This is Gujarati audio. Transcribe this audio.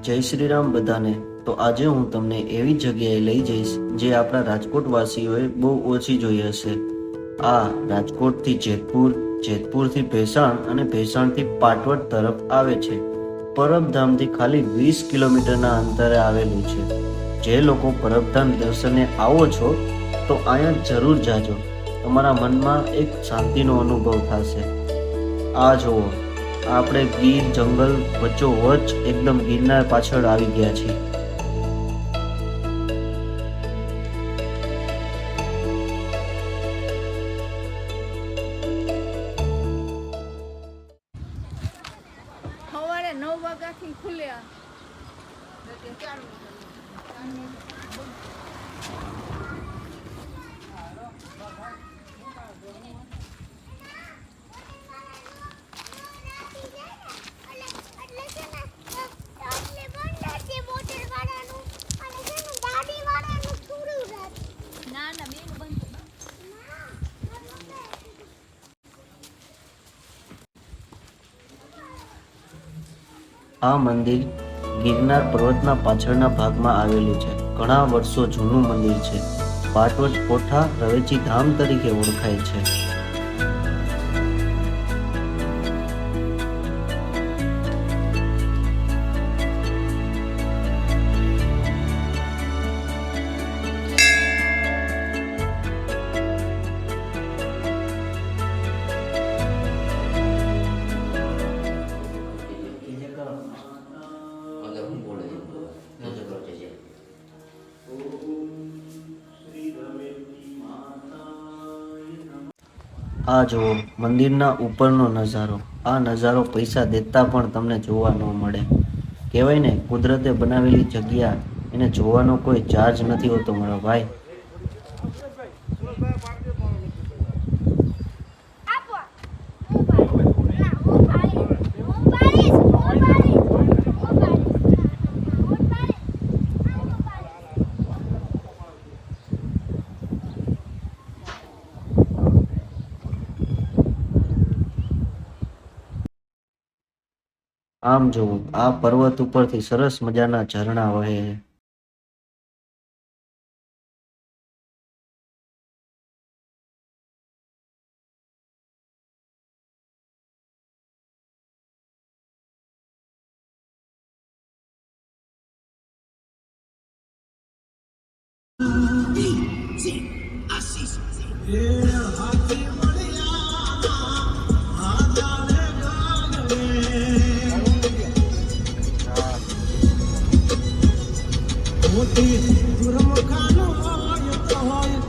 જય શ્રી રામ બધાને। તો આજે હું તમને એવી જગ્યાએ લઈ જઈશ જે આપણા રાજકોટ વાસીઓએ બહુ ઓછી જોઈ હશે। આ રાજકોટથી જેતપુર, જેતપુરથી ભેસાણ અને ભેસાણથી પાટવડ તરફ આવે છે। પરબધામથી ખાલી 20 કિલોમીટરના અંતરે આવેલું છે। જે લોકો પરબધામ દર્શને આવો છો તો અહીંયા જરૂર જાજો, તમારા મનમાં એક શાંતિનો અનુભવ થશે। આ જુઓ, આપણે ગીર જંગલ વચ્ચોવચ્ચ એકદમ ગિરનાર પાછળ આવી ગયા છીએ। સવારે 9 વાગ્યાથી ખુલ્યા। આ મંદિર ગિરનાર પર્વતના પાછળના ભાગમાં આવેલું છે। ઘણા વર્ષો જૂનું મંદિર છે। પાટવડ કોઠા રવેચી ધામ તરીકે ઓળખાય છે। આ જુઓ મંદિરના ઉપરનો નજારો। આ નજારો પૈસા દેતા પણ તમને જોવા ન મળે। કહેવાય ને, કુદરતે બનાવેલી જગ્યા, એને જોવાનો કોઈ ચાર્જ નથી હોતો મારા ભાઈ। આમ જુઓ, આ પર્વત ઉપરથી સરસ મજાના ઝરણા વહે છે। મોટી ગુરમખાનો હોય તો હોય